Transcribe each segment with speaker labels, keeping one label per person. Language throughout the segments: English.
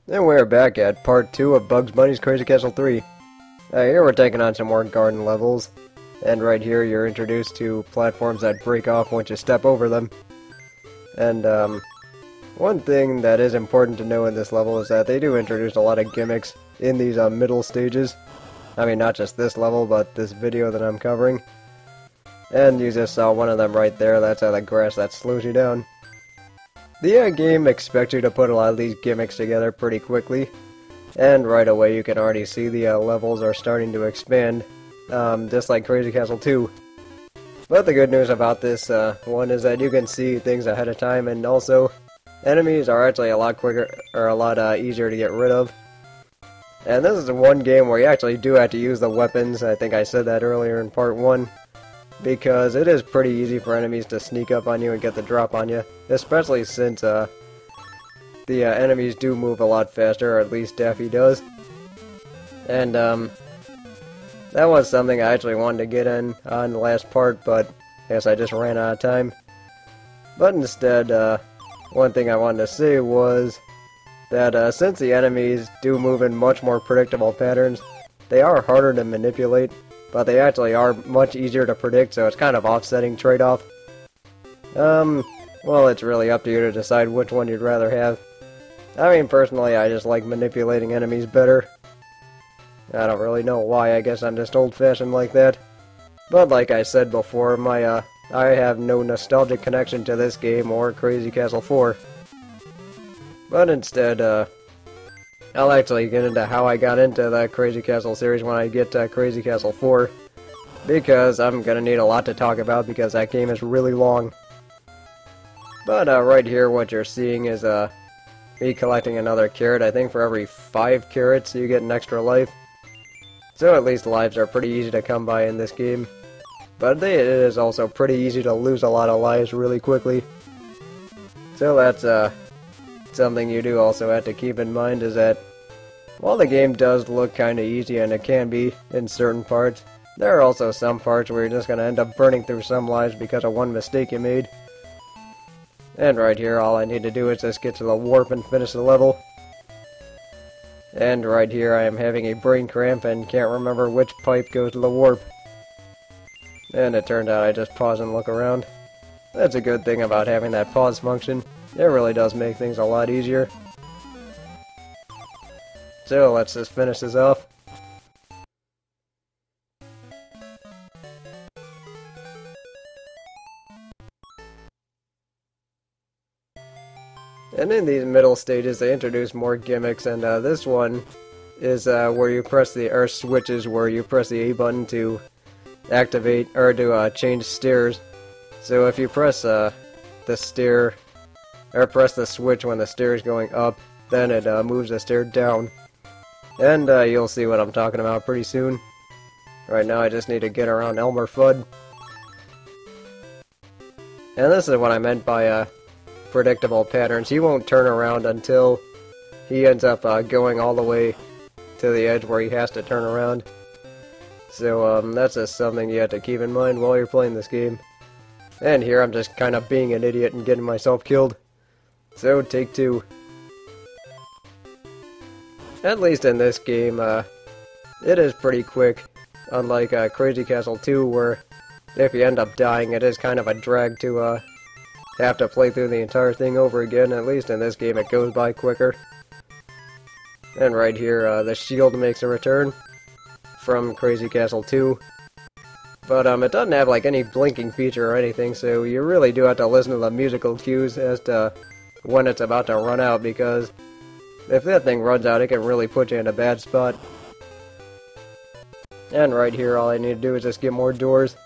Speaker 1: And we're back at part 2 of Bugs Bunny's Crazy Castle 3. Here we're taking on some more garden levels. And right here you're introduced to platforms that break off once you step over them. And one thing that is important to know in this level is that they do introduce a lot of gimmicks in these middle stages. I mean, not just this level, but this video that I'm covering. And you just saw one of them right there. That's the grass that slows you down. The game expects you to put a lot of these gimmicks together pretty quickly, and right away you can already see the levels are starting to expand, just like Crazy Castle 2. But the good news about this one is that you can see things ahead of time, and also enemies are actually a lot quicker, or a lot easier to get rid of. And this is the one game where you actually do have to use the weapons. I think I said that earlier in part 1. Because it is pretty easy for enemies to sneak up on you and get the drop on you, especially since the enemies do move a lot faster, or at least Daffy does. And that was something I actually wanted to get in on the last part, but I guess I just ran out of time. But instead, one thing I wanted to say was that since the enemies do move in much more predictable patterns, they are harder to manipulate. But they actually are much easier to predict, so it's kind of offsetting trade-off. Well, it's really up to you to decide which one you'd rather have. I mean, personally, I just like manipulating enemies better. I don't really know why, I guess I'm just old-fashioned like that. But like I said before, I have no nostalgic connection to this game or Crazy Castle 4. But instead, I'll actually get into how I got into the Crazy Castle series when I get to Crazy Castle 4, because I'm going to need a lot to talk about because that game is really long. But right here what you're seeing is me collecting another carrot. I think for every 5 carrots you get an extra life. So at least lives are pretty easy to come by in this game. But it is also pretty easy to lose a lot of lives really quickly. So that's something you do also have to keep in mind, is that while the game does look kinda easy, and it can be in certain parts, there are also some parts where you're just gonna end up burning through some lives because of one mistake you made. And right here all I need to do is just get to the warp and finish the level. And right here I am having a brain cramp and can't remember which pipe goes to the warp. And it turned out I just pause and look around. That's a good thing about having that pause function. It really does make things a lot easier. So let's just finish this off. And in these middle stages they introduce more gimmicks, and this one is where you press the switches where you press the A button to activate or to change steers. So if you press the steer, or press the switch when the stair is going up, then it moves the stair down. And you'll see what I'm talking about pretty soon. Right now I just need to get around Elmer Fudd. And this is what I meant by predictable patterns. He won't turn around until he ends up going all the way to the edge where he has to turn around. So that's just something you have to keep in mind while you're playing this game. And here I'm just kind of being an idiot and getting myself killed. So, take 2. At least in this game, it is pretty quick, unlike Crazy Castle 2, where if you end up dying, it is kind of a drag to have to play through the entire thing over again. At least in this game, it goes by quicker. And right here, the shield makes a return from Crazy Castle 2. But it doesn't have like any blinking feature or anything, so you really do have to listen to the musical cues as to when it's about to run out, because if that thing runs out, it can really put you in a bad spot. And right here, all I need to do is just get more doors.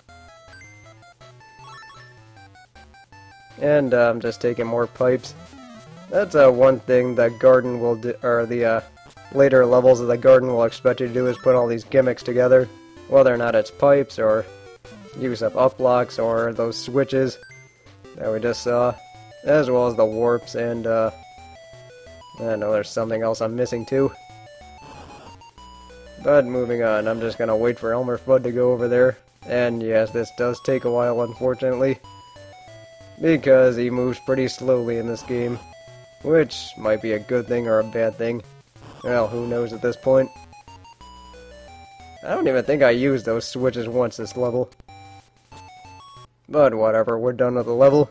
Speaker 1: And I'm just taking more pipes. That's one thing the garden will do, or the later levels of the garden will expect you to do, is put all these gimmicks together. Whether or not it's pipes, or use of up blocks, or those switches that we just saw. As well as the warps, and I know there's something else I'm missing too. But moving on, I'm just gonna wait for Elmer Fudd to go over there. And yes, this does take a while, unfortunately, because he moves pretty slowly in this game. which might be a good thing or a bad thing. Well, who knows at this point. I don't even think I used those switches once this level. But whatever, we're done with the level.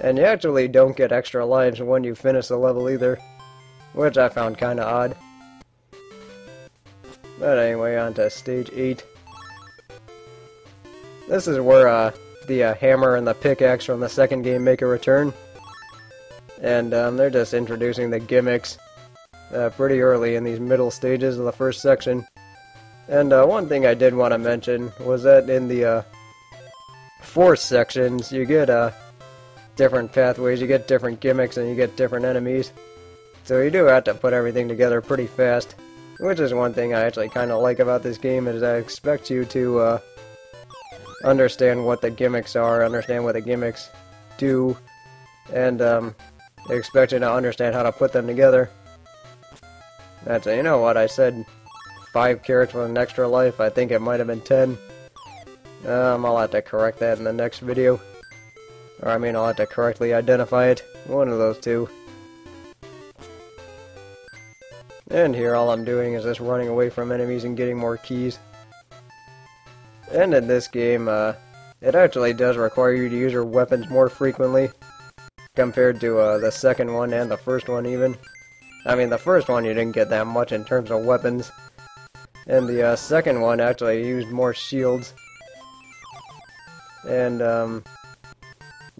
Speaker 1: And you actually don't get extra lives when you finish the level either, which I found kinda odd. But anyway, on to stage 8. This is where the hammer and the pickaxe from the second game make a return. And they're just introducing the gimmicks pretty early in these middle stages of the first section. And one thing I did want to mention was that in the fourth sections, you get different pathways, you get different gimmicks, and you get different enemies. So you do have to put everything together pretty fast, which is one thing I actually kind of like about this game, is I expect you to understand what the gimmicks are, understand what the gimmicks do, and they expect you to understand how to put them together. You know what, I said 5 carrots with an extra life. I think it might have been 10. I'll have to correct that in the next video. Or I mean, I'll have to correctly identify it. One of those two. And here all I'm doing is just running away from enemies and getting more keys. And in this game, it actually does require you to use your weapons more frequently compared to the second one and the first one even. I mean, the first one you didn't get that much in terms of weapons. And the second one actually used more shields. And,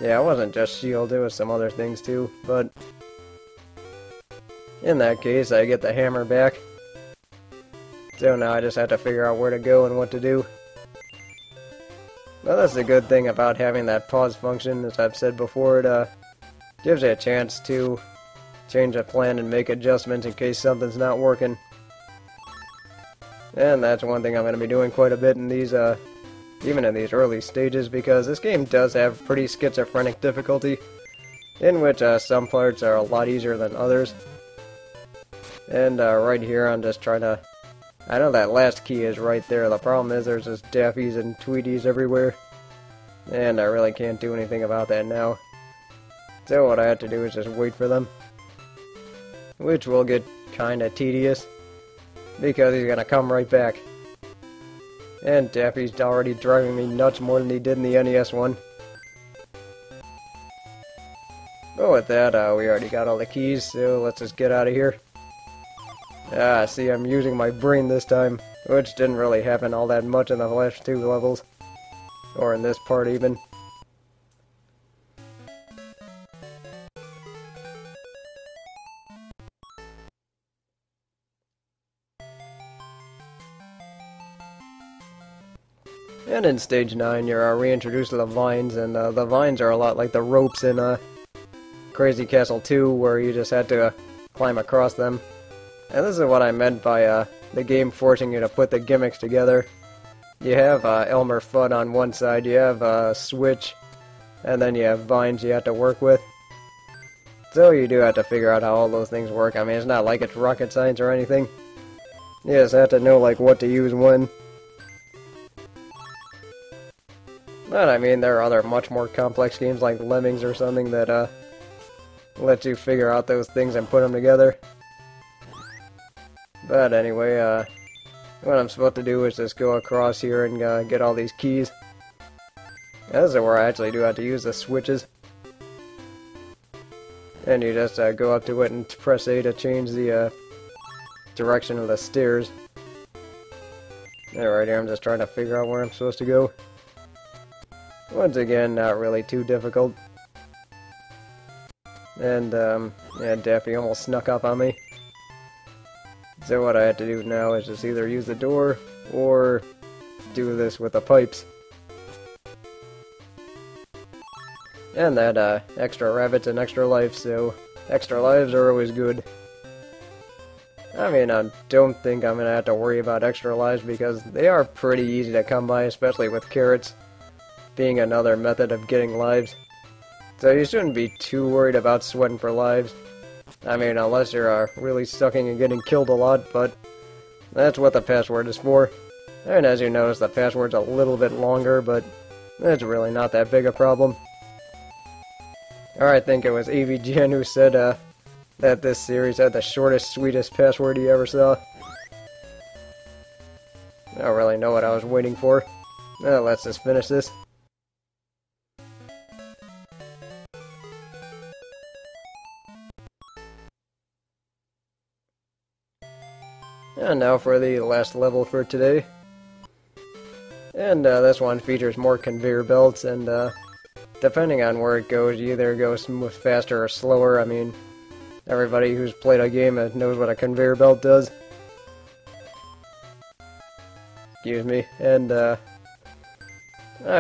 Speaker 1: yeah, it wasn't just shield, it was some other things too, but in that case, I get the hammer back. So now I just have to figure out where to go and what to do. Well, that's the good thing about having that pause function, as I've said before, it gives you a chance to change a plan and make adjustments in case something's not working. And that's one thing I'm going to be doing quite a bit in these, even in these early stages, because this game does have pretty schizophrenic difficulty, in which some parts are a lot easier than others. And right here I'm just trying to... I know that last key is right there. The problem is there's just Daffies and Tweeties everywhere, and I really can't do anything about that now. So what I have to do is just wait for them, which will get kinda tedious, because he's gonna come right back. And Daffy's already driving me nuts more than he did in the NES one. But with that, we already got all the keys, so let's just get out of here. See, I'm using my brain this time, which didn't really happen all that much in the last 2 levels. Or in this part, even. And in stage 9, you're reintroduced to the vines, and the vines are a lot like the ropes in Crazy Castle 2, where you just had to climb across them. And this is what I meant by the game forcing you to put the gimmicks together. You have Elmer Fudd on one side, you have Switch, and then you have vines you have to work with. So you do have to figure out how all those things work. I mean, it's not like it's rocket science or anything. You just have to know like what to use when. But I mean, there are other much more complex games like Lemmings or something that let you figure out those things and put them together. But anyway, what I'm supposed to do is just go across here and get all these keys. This is where I actually do have to use the switches. And you just go up to it and press A to change the direction of the stairs. Right here, I'm just trying to figure out where I'm supposed to go. Once again, not really too difficult. And, yeah, Daffy almost snuck up on me. So what I have to do now is just either use the door, or do this with the pipes. And that extra rabbit's an extra life, so extra lives are always good. I mean, I don't think I'm gonna have to worry about extra lives, because they are pretty easy to come by, especially with carrots being another method of getting lives. So you shouldn't be too worried about sweating for lives. I mean, unless you're really sucking and getting killed a lot, but that's what the password is for. And as you notice, the password's a little bit longer, but it's really not that big a problem. Or I think it was AVGN who said that this series had the shortest, sweetest password he ever saw. I don't really know what I was waiting for. Well, let's just finish this. And now for the last level for today. And this one features more conveyor belts, and depending on where it goes, you either go smooth, faster or slower. I mean, everybody who's played a game knows what a conveyor belt does. Excuse me. And I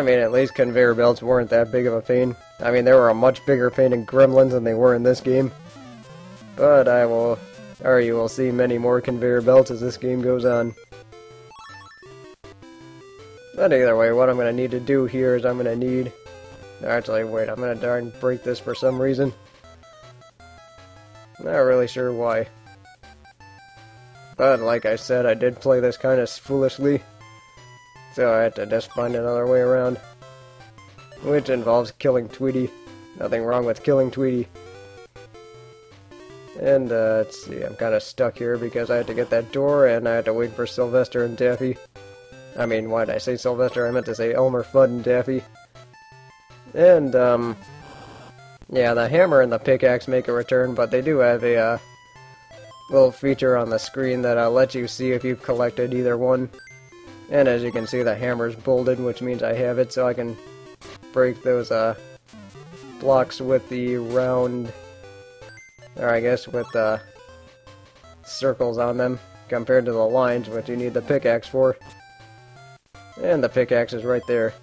Speaker 1: mean, at least conveyor belts weren't that big of a pain. I mean, they were a much bigger pain in Gremlins than they were in this game. But you will see many more conveyor belts as this game goes on. But either way, what I'm going to need to do here is I'm going to need... Actually, wait, I'm going to darn break this for some reason. Not really sure why. But like I said, I did play this kind of foolishly. So I had to just find another way around. Which involves killing Tweety. Nothing wrong with killing Tweety. And let's see, I'm kind of stuck here because I had to get that door and I had to wait for Sylvester and Daffy. I mean, why did I say Sylvester? I meant to say Elmer, Fudd, and Daffy. And, yeah, the hammer and the pickaxe make a return, but they do have a little feature on the screen that lets you see if you've collected either one. And as you can see, the hammer's bolded, which means I have it, so I can break those blocks with the round, or I guess with circles on them, compared to the lines, which you need the pickaxe for. And the pickaxe is right there.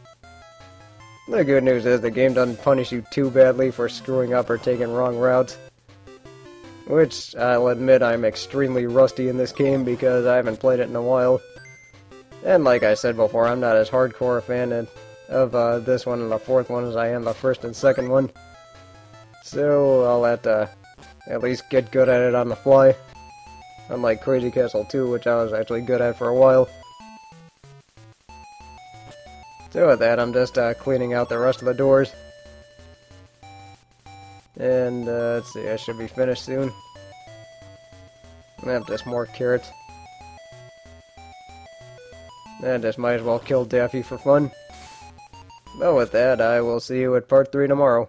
Speaker 1: The good news is the game doesn't punish you too badly for screwing up or taking wrong routes. Which, I'll admit, I'm extremely rusty in this game because I haven't played it in a while. And like I said before, I'm not as hardcore a fan of this one and the fourth one as I am the first and second one. So I'll have to at least get good at it on the fly. Unlike Crazy Castle 2, which I was actually good at for a while. So with that, I'm just cleaning out the rest of the doors. And let's see, I should be finished soon. I have just more carrots. I just might as well kill Daffy for fun. But with that, I will see you at part 3 tomorrow.